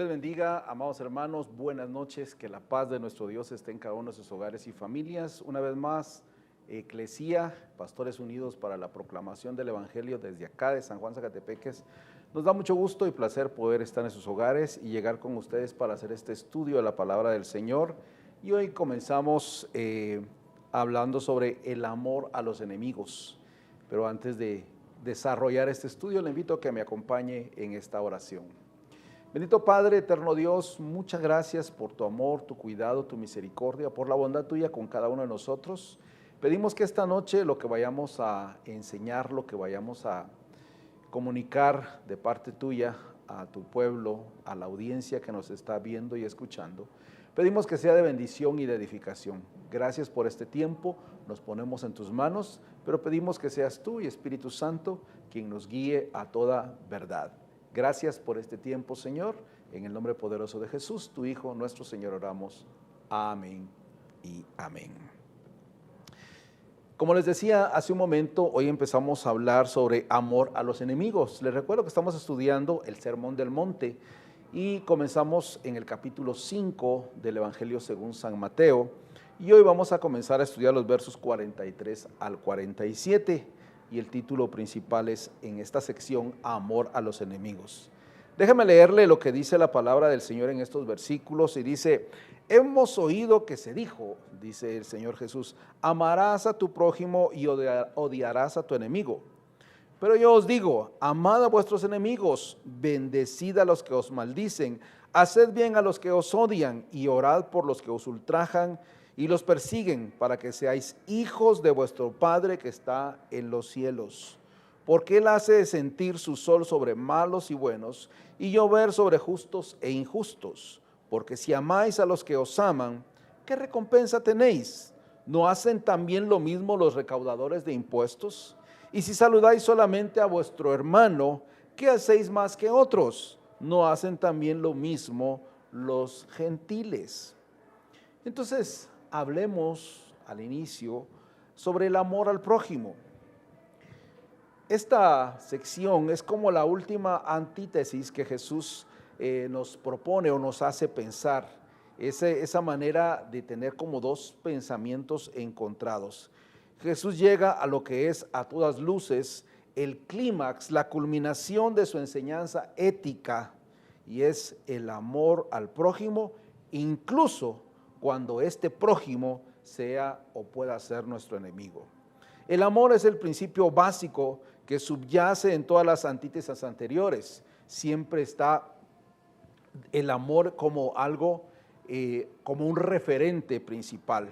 les bendiga, amados hermanos, buenas noches, que la paz de nuestro Dios esté en cada uno de sus hogares y familias. Una vez más, Eclesía, Pastores Unidos para la Proclamación del Evangelio desde acá de San Juan Zacatepeques. Nos da mucho gusto y placer poder estar en sus hogares y llegar con ustedes para hacer este estudio de la palabra del Señor. Y hoy comenzamos hablando sobre el amor a los enemigos. Pero antes de desarrollar este estudio, le invito a que me acompañe en esta oración. Bendito Padre, eterno Dios, muchas gracias por tu amor, tu cuidado, tu misericordia, por la bondad tuya con cada uno de nosotros. Pedimos que esta noche lo que vayamos a enseñar, lo que vayamos a comunicar de parte tuya a tu pueblo, a la audiencia que nos está viendo y escuchando, pedimos que sea de bendición y de edificación. Gracias por este tiempo, nos ponemos en tus manos, pero pedimos que seas tú y Espíritu Santo quien nos guíe a toda verdad. Gracias por este tiempo, Señor. En el nombre poderoso de Jesús, tu Hijo, nuestro Señor, oramos. Amén y amén. Como les decía hace un momento, hoy empezamos a hablar sobre amor a los enemigos. Les recuerdo que estamos estudiando el Sermón del Monte y comenzamos en el capítulo 5 del Evangelio según San Mateo. Y hoy vamos a comenzar a estudiar los versos 43 al 47. Y el título principal es en esta sección, Amor a los enemigos. Déjeme leerle lo que dice la palabra del Señor en estos versículos y dice: hemos oído que se dijo, dice el Señor Jesús, amarás a tu prójimo y odiarás a tu enemigo. Pero yo os digo, amad a vuestros enemigos, bendecid a los que os maldicen, haced bien a los que os odian y orad por los que os ultrajan y los persiguen, para que seáis hijos de vuestro Padre que está en los cielos. Porque Él hace sentir su sol sobre malos y buenos, y llover sobre justos e injustos. Porque si amáis a los que os aman, ¿qué recompensa tenéis? ¿No hacen también lo mismo los recaudadores de impuestos? Y si saludáis solamente a vuestro hermano, ¿qué hacéis más que otros? ¿No hacen también lo mismo los gentiles? Entonces, hablemos al inicio sobre el amor al prójimo. Esta sección es como la última antítesis que Jesús nos propone o nos hace pensar. Esa manera de tener como dos pensamientos encontrados. Jesús llega a lo que es a todas luces el clímax, la culminación de su enseñanza ética, y es el amor al prójimo, incluso cuando este prójimo sea o pueda ser nuestro enemigo. El amor es el principio básico que subyace en todas las antítesis anteriores. Siempre está el amor como algo, como un referente principal.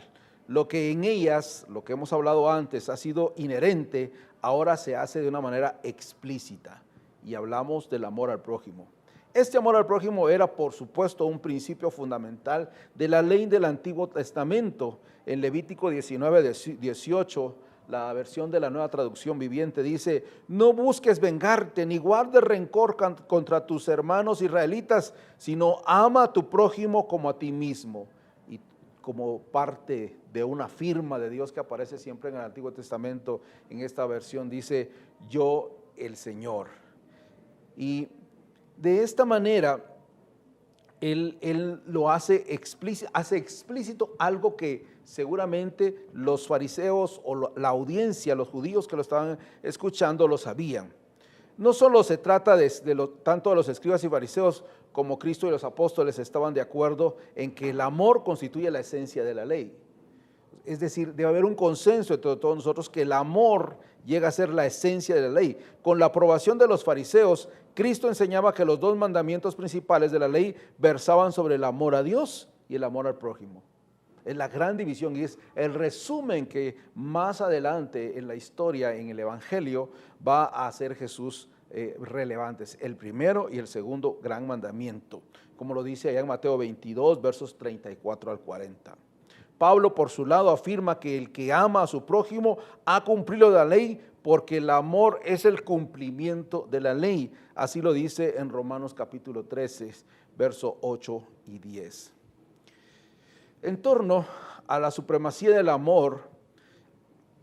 Lo que en ellas, lo que hemos hablado antes, ha sido inherente, ahora se hace de una manera explícita. Y hablamos del amor al prójimo. Este amor al prójimo era, por supuesto, un principio fundamental de la ley del Antiguo Testamento. En Levítico 19:18, la versión de la Nueva Traducción Viviente dice: no busques vengarte ni guardes rencor contra tus hermanos israelitas, sino ama a tu prójimo como a ti mismo. Y como parte de una firma de Dios que aparece siempre en el Antiguo Testamento, en esta versión dice: yo el Señor. Y de esta manera, él lo hace explícito algo que seguramente los fariseos o la audiencia, los judíos que lo estaban escuchando lo sabían. No solo se trata tanto de los escribas y fariseos como Cristo y los apóstoles estaban de acuerdo en que el amor constituye la esencia de la ley. Es decir, debe haber un consenso entre todos nosotros que el amor llega a ser la esencia de la ley. Con la aprobación de los fariseos, Cristo enseñaba que los dos mandamientos principales de la ley versaban sobre el amor a Dios y el amor al prójimo. Es la gran división y es el resumen que más adelante en la historia, en el Evangelio, va a hacer Jesús relevantes. El primero y el segundo gran mandamiento, como lo dice allá en Mateo 22, versos 34 al 40. Pablo, por su lado, afirma que el que ama a su prójimo ha cumplido la ley, porque el amor es el cumplimiento de la ley. Así lo dice en Romanos capítulo 13, versos 8 y 10. En torno a la supremacía del amor,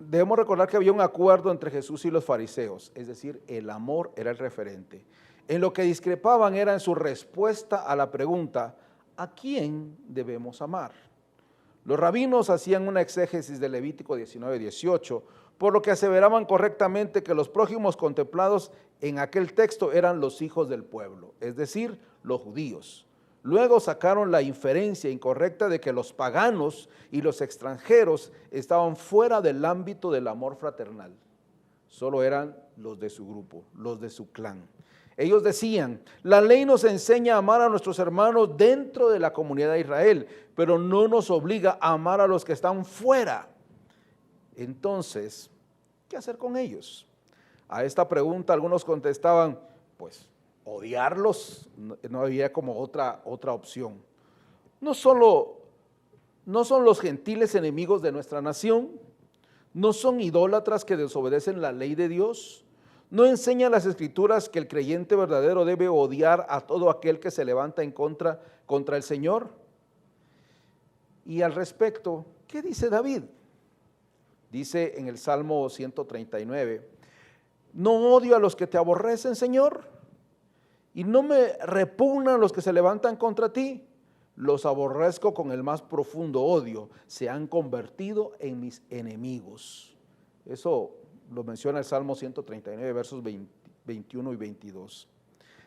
debemos recordar que había un acuerdo entre Jesús y los fariseos, es decir, el amor era el referente. En lo que discrepaban era en su respuesta a la pregunta, ¿a quién debemos amar? Los rabinos hacían una exégesis de Levítico 19:18, por lo que aseveraban correctamente que los prójimos contemplados en aquel texto eran los hijos del pueblo, es decir, los judíos. Luego sacaron la inferencia incorrecta de que los paganos y los extranjeros estaban fuera del ámbito del amor fraternal. Solo eran los de su grupo, los de su clan. Ellos decían, la ley nos enseña a amar a nuestros hermanos dentro de la comunidad de Israel, pero no nos obliga a amar a los que están fuera. Entonces, ¿qué hacer con ellos? A esta pregunta algunos contestaban, pues, odiarlos, no había como otra opción. No son los gentiles enemigos de nuestra nación, no son idólatras que desobedecen la ley de Dios. ¿No enseñan las Escrituras que el creyente verdadero debe odiar a todo aquel que se levanta en contra el Señor? Y al respecto, ¿qué dice David? Dice en el Salmo 139, no odio a los que te aborrecen, Señor, y no me repugnan los que se levantan contra ti. Los aborrezco con el más profundo odio, se han convertido en mis enemigos. Eso lo menciona el Salmo 139, versos 21 y 22.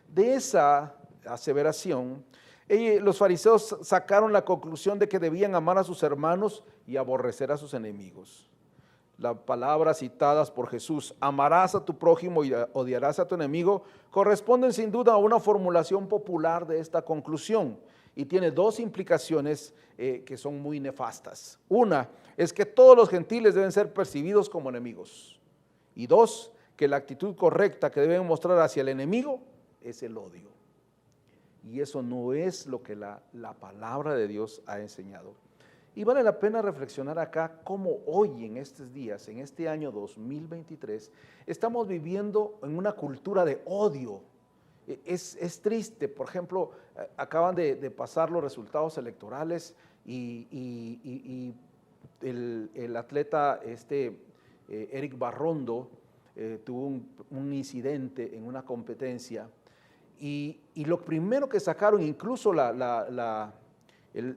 De esa aseveración, los fariseos sacaron la conclusión de que debían amar a sus hermanos y aborrecer a sus enemigos. Las palabras citadas por Jesús, amarás a tu prójimo y odiarás a tu enemigo, corresponden sin duda a una formulación popular de esta conclusión y tiene dos implicaciones que son muy nefastas. Una es que todos los gentiles deben ser percibidos como enemigos. Y dos, que la actitud correcta que deben mostrar hacia el enemigo es el odio. Y eso no es lo que la palabra de Dios ha enseñado. Y vale la pena reflexionar acá cómo hoy en estos días, en este año 2023, estamos viviendo en una cultura de odio. Es triste, por ejemplo, acaban de pasar los resultados electorales y el atleta Eric Barrondo tuvo un incidente en una competencia y lo primero que sacaron, incluso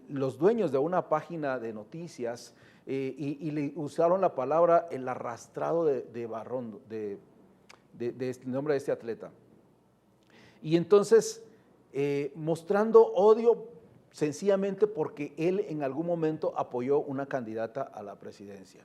los dueños de una página de noticias y le usaron la palabra el arrastrado de Barrondo, de nombre de este atleta. Y entonces mostrando odio sencillamente porque él en algún momento apoyó una candidata a la presidencia.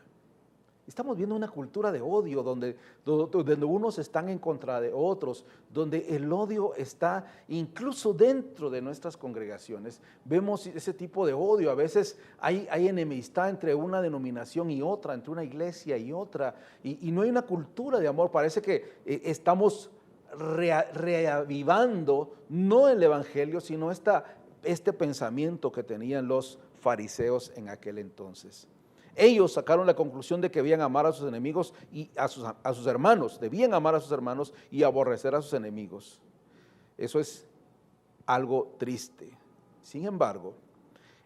Estamos viendo una cultura de odio donde unos están en contra de otros, donde el odio está incluso dentro de nuestras congregaciones. Vemos ese tipo de odio, a veces hay enemistad entre una denominación y otra, entre una iglesia y otra, y no hay una cultura de amor. Parece que estamos reavivando no el evangelio, sino este pensamiento que tenían los fariseos en aquel entonces. Ellos sacaron la conclusión de que debían amar a sus enemigos y a sus hermanos, debían amar a sus hermanos y aborrecer a sus enemigos. Eso es algo triste. Sin embargo,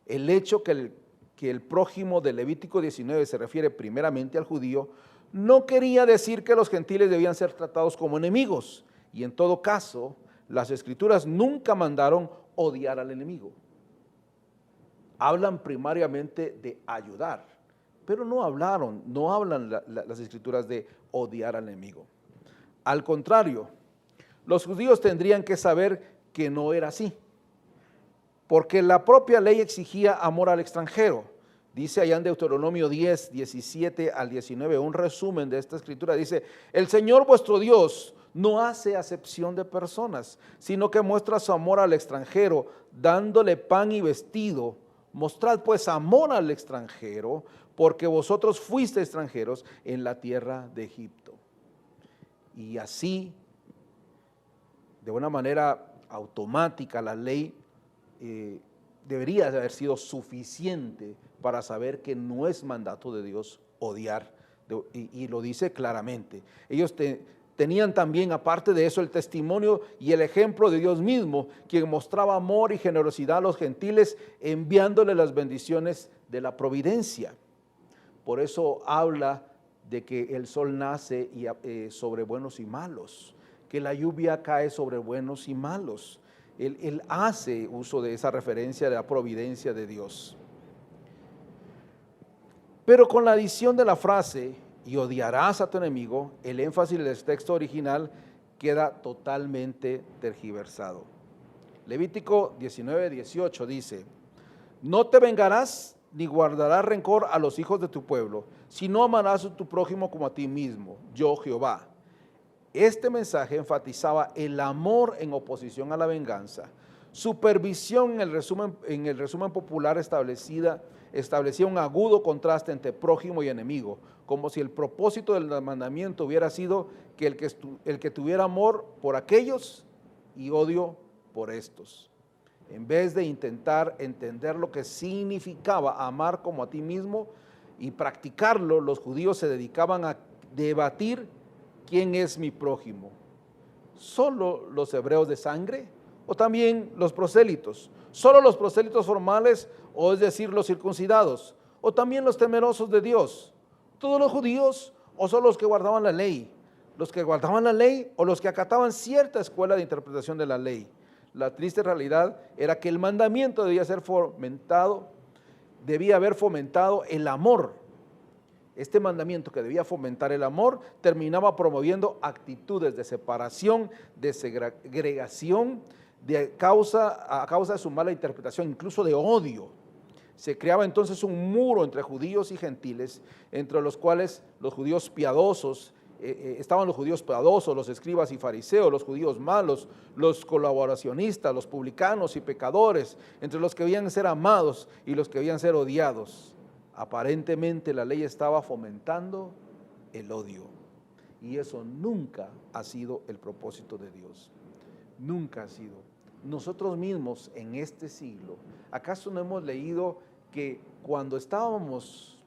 el hecho que el prójimo de Levítico 19 se refiere primeramente al judío, no quería decir que los gentiles debían ser tratados como enemigos. Y en todo caso, las Escrituras nunca mandaron odiar al enemigo. Hablan primariamente de ayudar. Pero no hablan las Escrituras de odiar al enemigo. Al contrario, los judíos tendrían que saber que no era así, porque la propia ley exigía amor al extranjero. Dice allá en Deuteronomio 10, 17 al 19, un resumen de esta escritura, dice, el Señor vuestro Dios no hace acepción de personas, sino que muestra su amor al extranjero, dándole pan y vestido. Mostrad pues amor al extranjero, porque vosotros fuiste extranjeros en la tierra de Egipto. Y así, de una manera automática, la ley debería de haber sido suficiente para saber que no es mandato de Dios odiar, y lo dice claramente. Ellos tenían también, aparte de eso, el testimonio y el ejemplo de Dios mismo, quien mostraba amor y generosidad a los gentiles, enviándole las bendiciones de la providencia. Por eso habla de que el sol nace sobre buenos y malos, que la lluvia cae sobre buenos y malos. Él hace uso de esa referencia de la providencia de Dios. Pero con la adición de la frase, y odiarás a tu enemigo, el énfasis del texto original queda totalmente tergiversado. Levítico 19:18 dice: no te vengarás ni guardarás rencor a los hijos de tu pueblo, sino amarás a tu prójimo como a ti mismo, yo Jehová. Este mensaje enfatizaba el amor en oposición a la venganza. Supervisión, en el resumen popular establecía un agudo contraste entre prójimo y enemigo, como si el propósito del mandamiento hubiera sido que el que tuviera amor por aquellos y odio por estos. En vez de intentar entender lo que significaba amar como a ti mismo y practicarlo, los judíos se dedicaban a debatir quién es mi prójimo. ¿Solo los hebreos de sangre o también los prosélitos? ¿Solo los prosélitos formales, o es decir, los circuncidados, o también los temerosos de Dios? ¿Todos los judíos o solo los que guardaban la ley? ¿Los que guardaban la ley o los que acataban cierta escuela de interpretación de la ley? La triste realidad era que el mandamiento debía haber fomentado el amor. Este mandamiento, que debía fomentar el amor, terminaba promoviendo actitudes de separación, de segregación, a causa de su mala interpretación, incluso de odio. Se creaba entonces un muro entre judíos y gentiles, entre los cuales los judíos piadosos, estaban los judíos piadosos, los escribas y fariseos, los judíos malos, los colaboracionistas, los publicanos y pecadores, entre los que debían ser amados y los que debían ser odiados. Aparentemente la ley estaba fomentando el odio, y eso nunca ha sido el propósito de Dios. Nunca ha sido. Nosotros mismos en este siglo, ¿acaso no hemos leído que cuando estábamos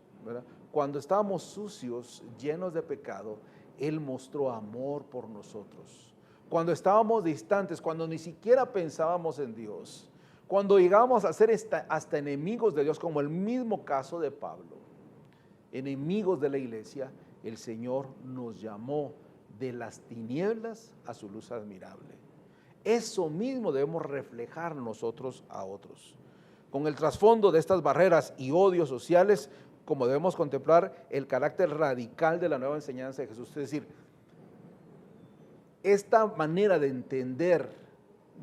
sucios, llenos de pecado, Él mostró amor por nosotros? Cuando estábamos distantes, cuando ni siquiera pensábamos en Dios, cuando llegábamos a ser hasta enemigos de Dios, como el mismo caso de Pablo, enemigos de la iglesia, el Señor nos llamó de las tinieblas a su luz admirable. Eso mismo debemos reflejar nosotros a otros. Con el trasfondo de estas barreras y odios sociales, como debemos contemplar el carácter radical de la nueva enseñanza de Jesús. Es decir, esta manera de entender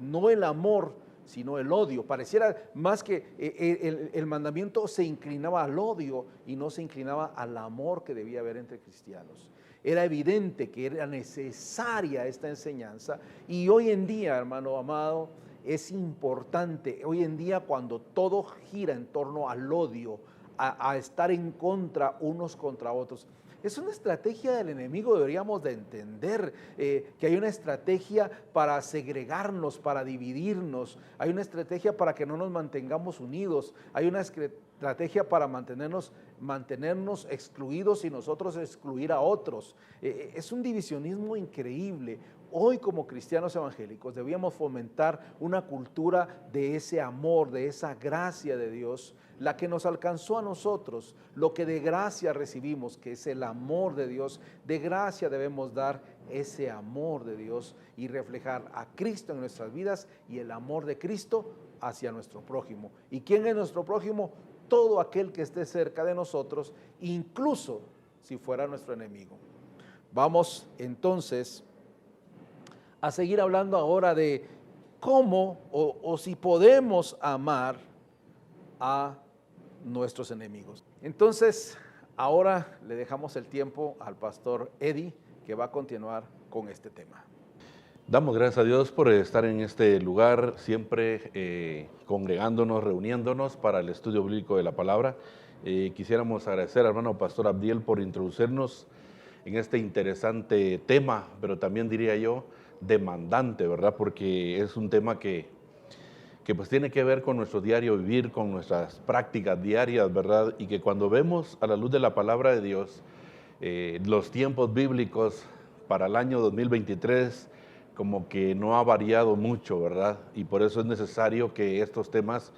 no el amor, sino el odio. Pareciera más que el mandamiento se inclinaba al odio y no se inclinaba al amor que debía haber entre cristianos. Era evidente que era necesaria esta enseñanza, y hoy en día, hermano amado, es importante. Hoy en día, cuando todo gira en torno al odio, a estar en contra unos contra otros, es una estrategia del enemigo. Deberíamos de entender que hay una estrategia para segregarnos, para dividirnos. Hay una estrategia para que no nos mantengamos unidos. Hay una estrategia para mantenernos excluidos y nosotros excluir a otros. Es un divisionismo increíble. Hoy, como cristianos evangélicos, debíamos fomentar una cultura de ese amor, de esa gracia de Dios, la que nos alcanzó a nosotros, lo que de gracia recibimos, que es el amor de Dios. De gracia debemos dar ese amor de Dios y reflejar a Cristo en nuestras vidas y el amor de Cristo hacia nuestro prójimo. ¿Y quién es nuestro prójimo? Todo aquel que esté cerca de nosotros, incluso si fuera nuestro enemigo. Vamos entonces a seguir hablando ahora de cómo o si podemos amar a nuestros enemigos. Entonces, ahora le dejamos el tiempo al pastor Eddie, que va a continuar con este tema. Damos gracias a Dios por estar en este lugar, siempre congregándonos, reuniéndonos para el estudio bíblico de la palabra. Quisiéramos agradecer al hermano pastor Abdiel por introducirnos en este interesante tema, pero también diría yo demandante, ¿verdad? Porque es un tema que pues tiene que ver con nuestro diario vivir, con nuestras prácticas diarias, ¿verdad? Y que cuando vemos a la luz de la palabra de Dios, los tiempos bíblicos para el año 2023, como que no ha variado mucho, ¿verdad? Y por eso es necesario que estos temas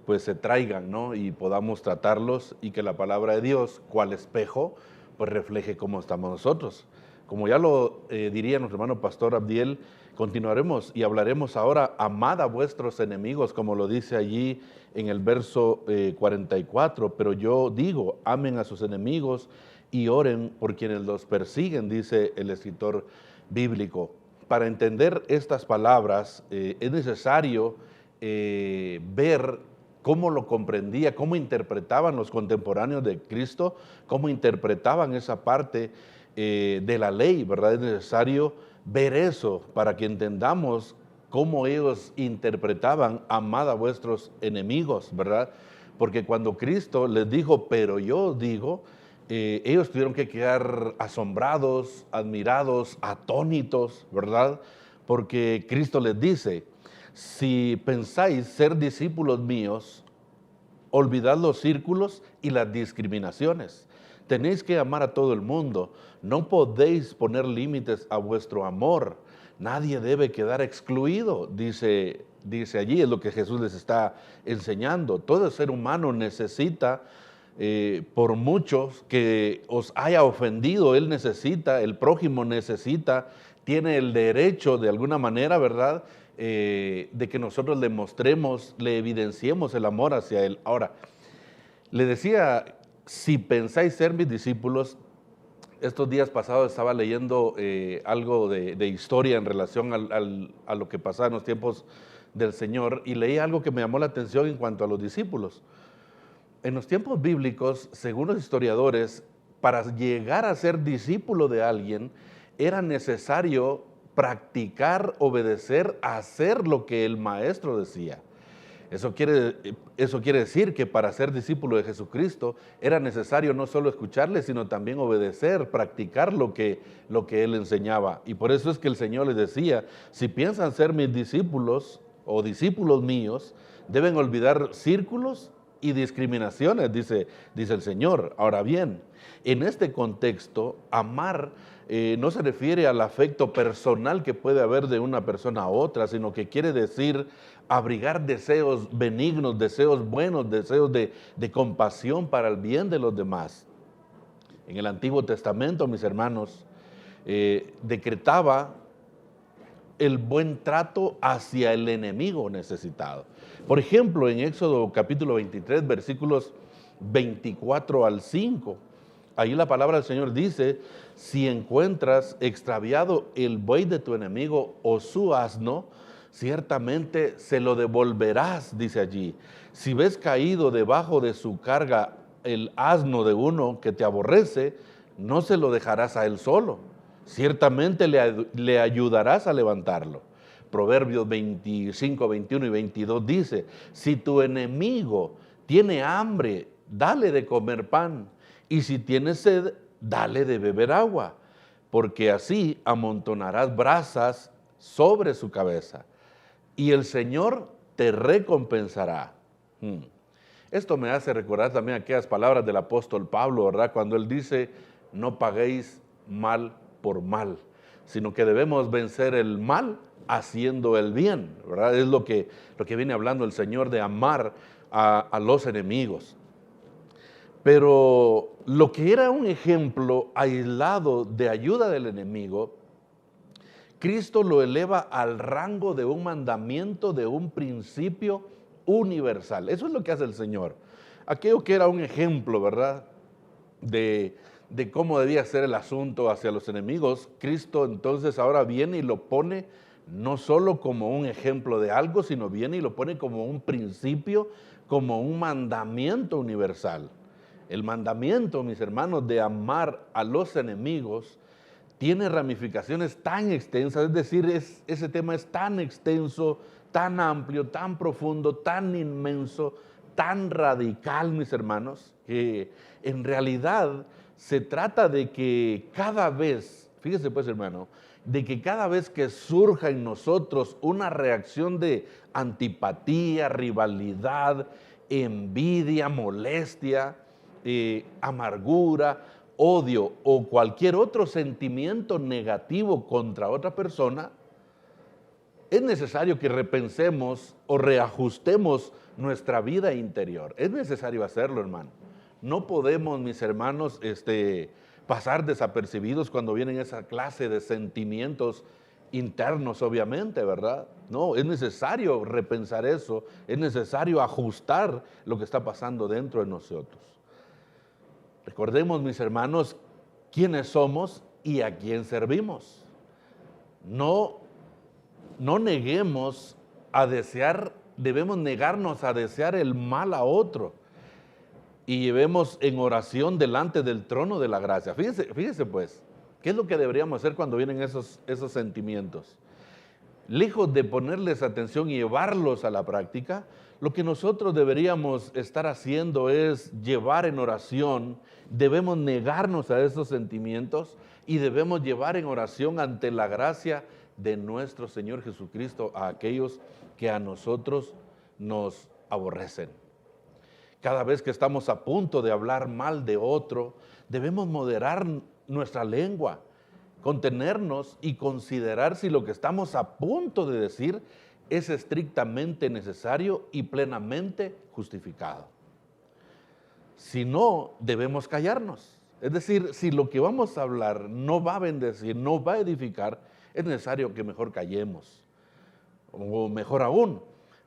pues se traigan, ¿no? Y podamos tratarlos, y que la palabra de Dios, cual espejo, pues refleje cómo estamos nosotros. como ya lo diría nuestro hermano pastor Abdiel, continuaremos y hablaremos ahora, amad a vuestros enemigos, como lo dice allí en el verso 44, pero yo digo, amen a sus enemigos y oren por quienes los persiguen, dice el escritor bíblico. Para entender estas palabras es necesario ver cómo lo comprendía, cómo interpretaban los contemporáneos de Cristo, cómo interpretaban esa parte de la ley, ¿verdad? Es necesario ver eso para que entendamos cómo ellos interpretaban amad a vuestros enemigos, ¿verdad? Porque cuando Cristo les dijo, pero yo digo, ellos tuvieron que quedar asombrados, admirados, atónitos, ¿verdad? Porque Cristo les dice, si pensáis ser discípulos míos, olvidad los círculos y las discriminaciones. Tenéis que amar a todo el mundo. No podéis poner límites a vuestro amor. Nadie debe quedar excluido, dice allí, es lo que Jesús les está enseñando. Todo ser humano necesita, por muchos que os haya ofendido, él necesita, el prójimo necesita, tiene el derecho de alguna manera, ¿verdad?, de que nosotros le mostremos, le evidenciemos el amor hacia él. Ahora, le decía, si pensáis ser mis discípulos, estos días pasados estaba leyendo algo de historia en relación a lo que pasaba en los tiempos del Señor y leí algo que me llamó la atención en cuanto a los discípulos. En los tiempos bíblicos, según los historiadores, para llegar a ser discípulo de alguien, era necesario practicar, obedecer, hacer lo que el maestro decía. Eso quiere decir que para ser discípulo de Jesucristo era necesario no solo escucharle, sino también obedecer, practicar lo que él enseñaba. Y por eso es que el Señor les decía, si piensan ser mis discípulos o discípulos míos, deben olvidar círculos y discriminaciones, dice el Señor. Ahora bien, en este contexto, amar no se refiere al afecto personal que puede haber de una persona a otra, sino que quiere decir abrigar deseos benignos, deseos buenos, deseos de compasión para el bien de los demás. En el Antiguo Testamento, mis hermanos, decretaba el buen trato hacia el enemigo necesitado. Por ejemplo, en Éxodo capítulo 23, versículos 24 al 5, ahí la palabra del Señor dice, si encuentras extraviado el buey de tu enemigo o su asno, ciertamente se lo devolverás, dice allí. Si ves caído debajo de su carga el asno de uno que te aborrece, no se lo dejarás a él solo. Ciertamente le ayudarás a levantarlo. Proverbios 25, 21 y 22 dice, si tu enemigo tiene hambre, dale de comer pan, y si tiene sed, dale de beber agua, porque así amontonarás brasas sobre su cabeza, y el Señor te recompensará. Esto me hace recordar también aquellas palabras del apóstol Pablo, ¿verdad? Cuando él dice, no paguéis mal por mal, sino que debemos vencer el mal haciendo el bien, ¿verdad? Es lo que viene hablando el Señor de amar a los enemigos. Pero lo que era un ejemplo aislado de ayuda del enemigo, Cristo lo eleva al rango de un mandamiento, de un principio universal. Eso es lo que hace el Señor. Aquello que era un ejemplo, ¿verdad?, de cómo debía ser el asunto hacia los enemigos, Cristo entonces ahora viene y lo pone no solo como un ejemplo de algo, sino viene y lo pone como un principio, como un mandamiento universal. El mandamiento, mis hermanos, de amar a los enemigos tiene ramificaciones tan extensas, es decir, ese tema es tan extenso, tan amplio, tan profundo, tan inmenso, tan radical, mis hermanos, que en realidad se trata de que cada vez, fíjese pues hermano, de que cada vez que surja en nosotros una reacción de antipatía, rivalidad, envidia, molestia, amargura, odio o cualquier otro sentimiento negativo contra otra persona, es necesario que repensemos o reajustemos nuestra vida interior. Es necesario hacerlo, hermano. No podemos, mis hermanos, pasar desapercibidos cuando vienen esa clase de sentimientos internos, obviamente, ¿verdad? No, es necesario repensar eso, es necesario ajustar lo que está pasando dentro de nosotros. Recordemos, mis hermanos, quiénes somos y a quién servimos. No neguemos a desear, debemos negarnos a desear el mal a otro y llevemos en oración delante del trono de la gracia. Fíjese pues, ¿qué es lo que deberíamos hacer cuando vienen esos sentimientos? Lejos de ponerles atención y llevarlos a la práctica, lo que nosotros deberíamos estar haciendo es llevar en oración, debemos negarnos a esos sentimientos y debemos llevar en oración ante la gracia de nuestro Señor Jesucristo a aquellos que a nosotros nos aborrecen. Cada vez que estamos a punto de hablar mal de otro, debemos moderar nuestra lengua, contenernos y considerar si lo que estamos a punto de decir es estrictamente necesario y plenamente justificado. Si no, debemos callarnos. Es decir, si lo que vamos a hablar no va a bendecir, no va a edificar, es necesario que mejor callemos. O mejor aún,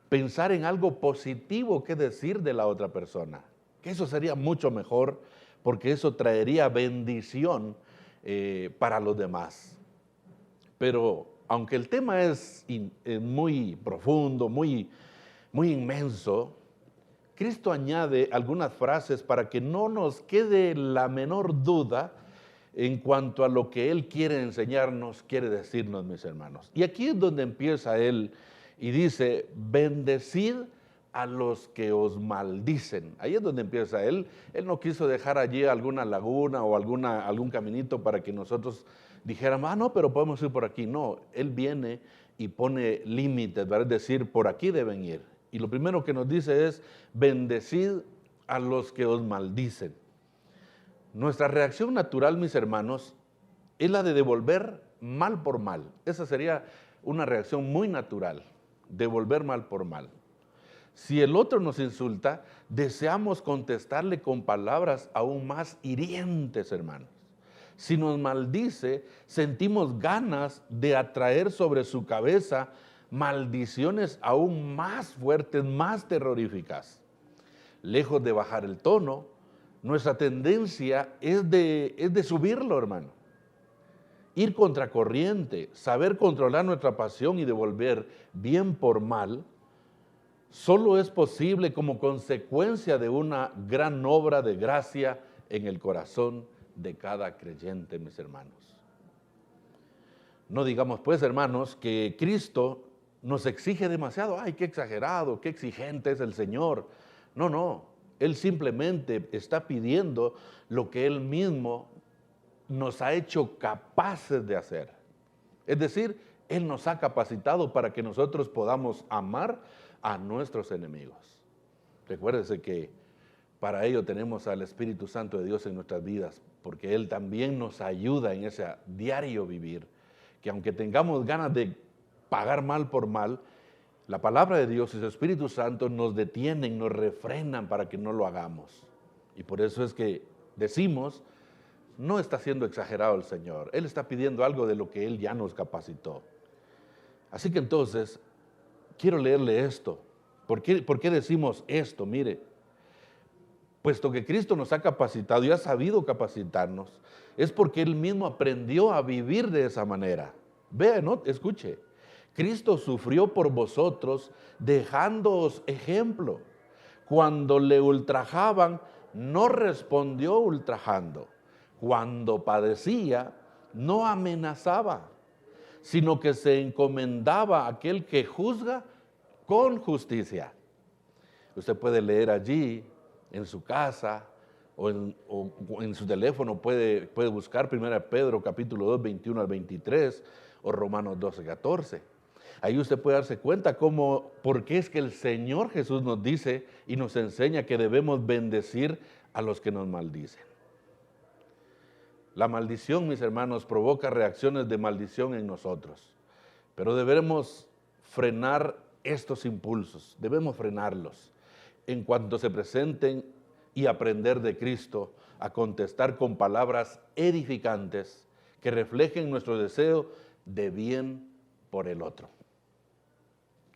pensar en algo positivo que decir de la otra persona. Que eso sería mucho mejor porque eso traería bendición para los demás. Pero aunque el tema es muy profundo, muy inmenso, Cristo añade algunas frases para que no nos quede la menor duda en cuanto a lo que Él quiere enseñarnos, quiere decirnos, mis hermanos. Y aquí es donde empieza Él y dice, bendecid a los que os maldicen. Ahí es donde empieza Él. Él no quiso dejar allí alguna laguna o algún caminito para que nosotros dijéramos, no, pero podemos ir por aquí. No, Él viene y pone límites, ¿verdad? Es decir, por aquí deben ir. Y lo primero que nos dice es, bendecid a los que os maldicen. Nuestra reacción natural, mis hermanos, es la de devolver mal por mal. Esa sería una reacción muy natural, devolver mal por mal. Si el otro nos insulta, deseamos contestarle con palabras aún más hirientes, hermanos. Si nos maldice, sentimos ganas de atraer sobre su cabeza maldiciones aún más fuertes, más terroríficas. Lejos de bajar el tono, nuestra tendencia es de subirlo, hermano. Ir contracorriente, saber controlar nuestra pasión y devolver bien por mal, solo es posible como consecuencia de una gran obra de gracia en el corazón de cada creyente, mis hermanos. No digamos pues, hermanos, que Cristo nos exige demasiado. ¡Ay, qué exagerado, qué exigente es el Señor! No. Él simplemente está pidiendo lo que Él mismo nos ha hecho capaces de hacer. Es decir, Él nos ha capacitado para que nosotros podamos amar a nuestros enemigos. Recuérdese que para ello tenemos al Espíritu Santo de Dios en nuestras vidas, porque Él también nos ayuda en ese diario vivir, que aunque tengamos ganas de pagar mal por mal, la palabra de Dios y su Espíritu Santo nos detienen, nos refrenan para que no lo hagamos. Y por eso es que decimos, no está siendo exagerado el Señor. Él está pidiendo algo de lo que Él ya nos capacitó. Así que entonces, quiero leerle esto. ¿Por qué decimos esto? Mire, puesto que Cristo nos ha capacitado y ha sabido capacitarnos, es porque Él mismo aprendió a vivir de esa manera. Vea, ¿no? Escuche. Cristo sufrió por vosotros dejándoos ejemplo. Cuando le ultrajaban, no respondió ultrajando. Cuando padecía, no amenazaba, sino que se encomendaba a aquel que juzga con justicia. Usted puede leer allí, en su casa, o en su teléfono, puede buscar 1 Pedro capítulo 2, 21 al 23, o Romanos 12, 14. Ahí usted puede darse cuenta por qué es que el Señor Jesús nos dice y nos enseña que debemos bendecir a los que nos maldicen. La maldición, mis hermanos, provoca reacciones de maldición en nosotros, pero debemos frenar estos impulsos, debemos frenarlos en cuanto se presenten y aprender de Cristo a contestar con palabras edificantes que reflejen nuestro deseo de bien por el otro.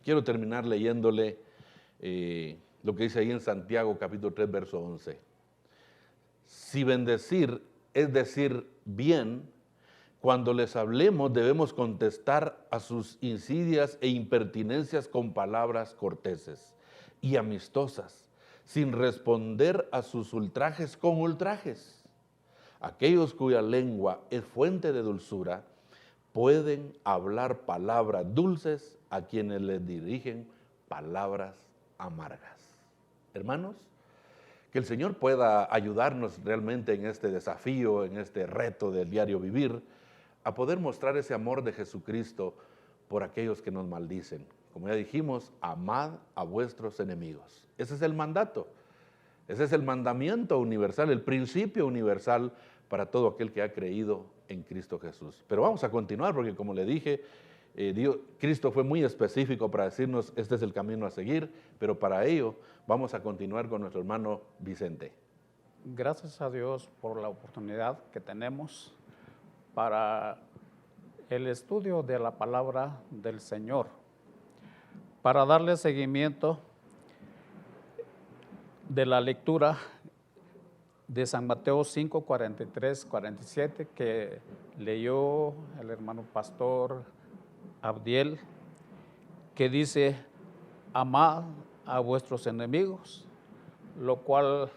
Quiero terminar leyéndole lo que dice ahí en Santiago capítulo 3, verso 11. Si bendecir es decir bien, cuando les hablemos debemos contestar a sus insidias e impertinencias con palabras corteses y amistosas, sin responder a sus ultrajes con ultrajes. Aquellos cuya lengua es fuente de dulzura pueden hablar palabras dulces a quienes les dirigen palabras amargas. Hermanos, que el Señor pueda ayudarnos realmente en este desafío, en este reto del diario vivir, a poder mostrar ese amor de Jesucristo por aquellos que nos maldicen. Como ya dijimos, amad a vuestros enemigos. Ese es el mandato, ese es el mandamiento universal, el principio universal para todo aquel que ha creído en Cristo Jesús. Pero vamos a continuar porque, como le dije, Cristo fue muy específico para decirnos este es el camino a seguir, pero para ello vamos a continuar con nuestro hermano Vicente. Gracias a Dios por la oportunidad que tenemos para el estudio de la palabra del Señor, para darle seguimiento de la lectura de San Mateo 5, 43, 47 que leyó el hermano pastor Abdiel, que dice, amad a vuestros enemigos, lo cual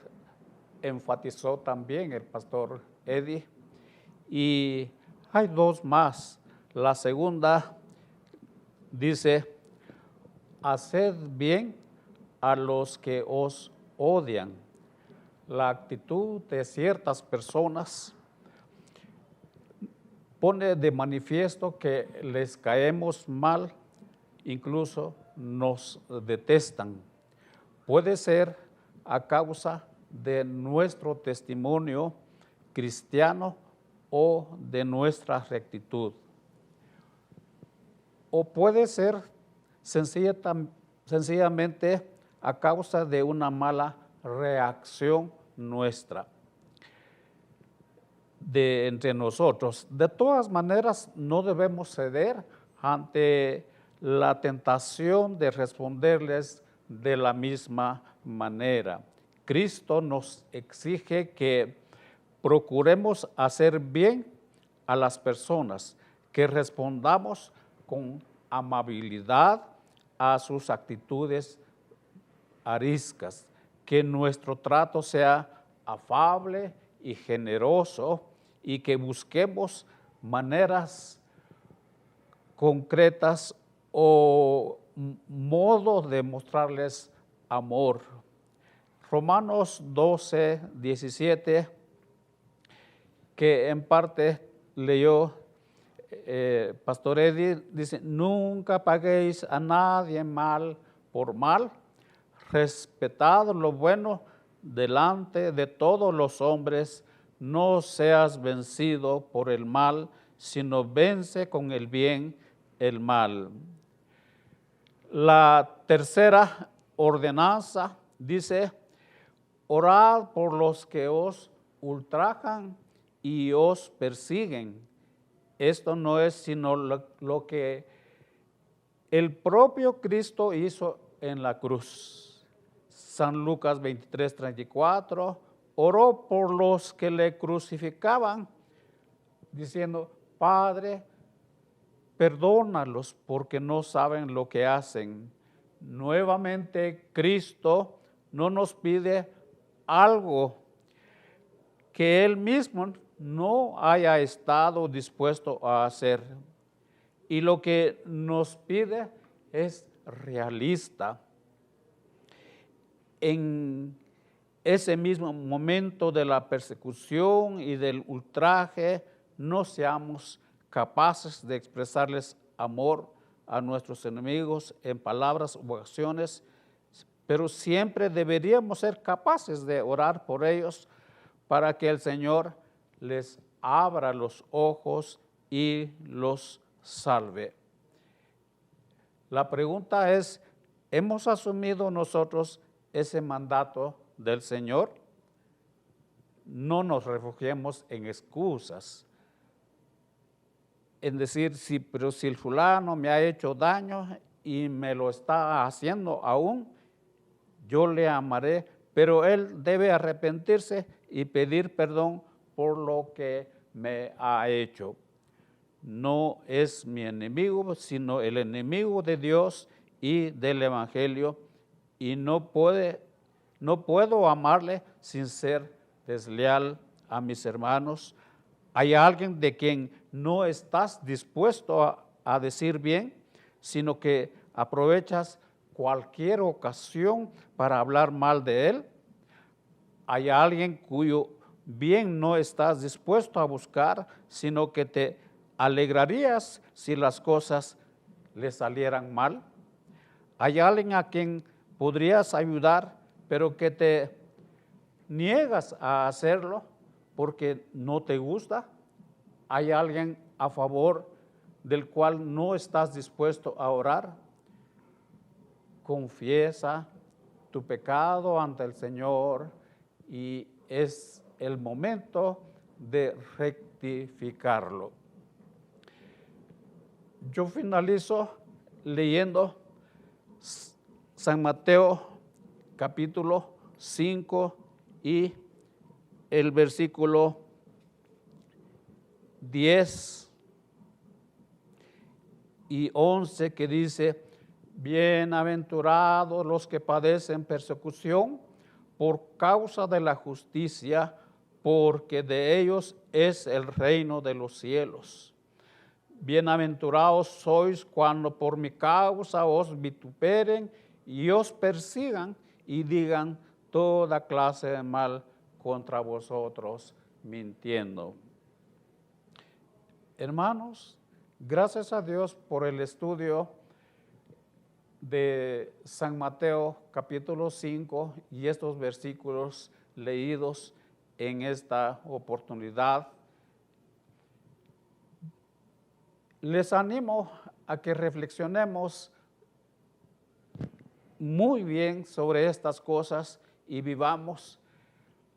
enfatizó también el pastor Eddie. Y hay dos más. La segunda dice, haced bien a los que os odian. La actitud de ciertas personas pone de manifiesto que les caemos mal, incluso nos detestan. Puede ser a causa de nuestro testimonio cristiano o de nuestra rectitud. O puede ser sencillamente a causa de una mala reacción nuestra de entre nosotros. De todas maneras, no debemos ceder ante la tentación de responderles de la misma manera. Cristo nos exige que procuremos hacer bien a las personas, que respondamos con amabilidad a sus actitudes ariscas, que nuestro trato sea afable y generoso y que busquemos maneras concretas o modos de mostrarles amor. Romanos 12, 17, que en parte leyó Pastor Eddie, dice, nunca paguéis a nadie mal por mal, respetad lo bueno delante de todos los hombres, no seas vencido por el mal, sino vence con el bien el mal. La tercera ordenanza dice, orad por los que os ultrajan y os persiguen. Esto no es sino lo que el propio Cristo hizo en la cruz. San Lucas 23, 34, oró por los que le crucificaban, diciendo, Padre, perdónalos porque no saben lo que hacen. Nuevamente, Cristo no nos pide algo que Él mismo no haya estado dispuesto a hacer. Y lo que nos pide es realista. En ese mismo momento de la persecución y del ultraje, no seamos capaces de expresarles amor a nuestros enemigos en palabras o acciones, pero siempre deberíamos ser capaces de orar por ellos para que el Señor les abra los ojos y los salve. La pregunta es, ¿hemos asumido nosotros ese mandato del Señor? no nos refugiemos en excusas, en decir, sí, pero si el fulano me ha hecho daño y me lo está haciendo aún, yo le amaré, pero él debe arrepentirse y pedir perdón por lo que me ha hecho. No es mi enemigo, sino el enemigo de Dios y del Evangelio, y no puedo amarle sin ser desleal a mis hermanos. Hay alguien de quien no estás dispuesto a decir bien, sino que aprovechas cualquier ocasión para hablar mal de él. Hay alguien cuyo bien no estás dispuesto a buscar, sino que te alegrarías si las cosas le salieran mal. Hay alguien a quien podrías ayudar, pero que te niegas a hacerlo porque no te gusta. Hay alguien a favor del cual no estás dispuesto a orar. Confiesa tu pecado ante el Señor y es el momento de rectificarlo. Yo finalizo leyendo San Mateo capítulo 5 y el versículo 10 y 11 que dice: bienaventurados los que padecen persecución por causa de la justicia, porque de ellos es el reino de los cielos. Bienaventurados sois cuando por mi causa os vituperen y os persigan y digan toda clase de mal contra vosotros, mintiendo. Hermanos, gracias a Dios por el estudio de San Mateo capítulo 5 y estos versículos leídos en esta oportunidad. Les animo a que reflexionemos muy bien sobre estas cosas y vivamos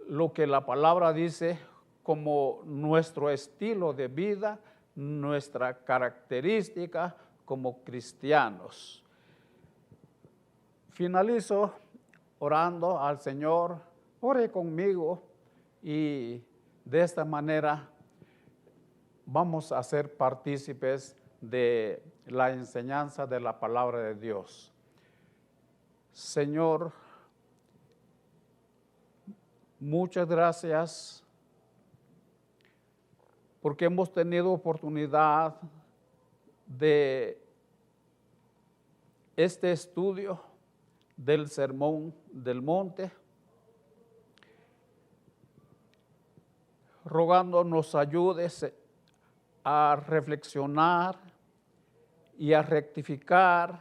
lo que la palabra dice como nuestro estilo de vida, nuestra característica como cristianos. Finalizo orando al Señor. Ore conmigo y de esta manera vamos a ser partícipes de la enseñanza de la palabra de Dios. Señor, muchas gracias porque hemos tenido oportunidad de este estudio del Sermón del Monte, rogando nos ayudes a reflexionar y a rectificar,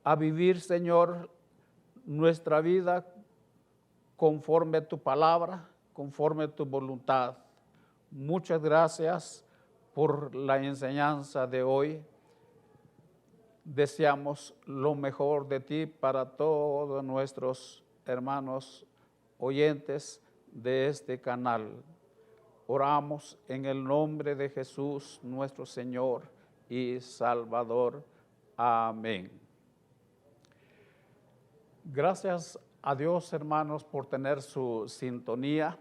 a vivir, Señor, nuestra vida conforme a tu palabra, conforme a tu voluntad. Muchas gracias por la enseñanza de hoy. Deseamos lo mejor de ti para todos nuestros hermanos oyentes de este canal. Oramos en el nombre de Jesús, nuestro Señor y Salvador. Amén. Gracias a Dios, hermanos, por tener su sintonía.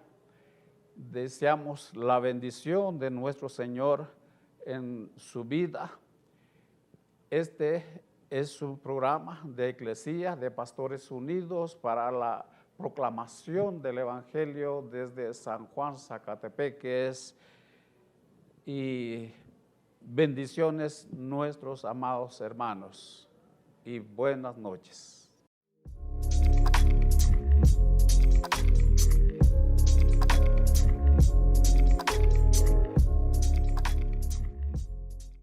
Deseamos la bendición de nuestro Señor en su vida. Este es su programa de Eclesía de Pastores Unidos para la proclamación del Evangelio desde San Juan, Zacatepeques, y bendiciones nuestros amados hermanos y buenas noches.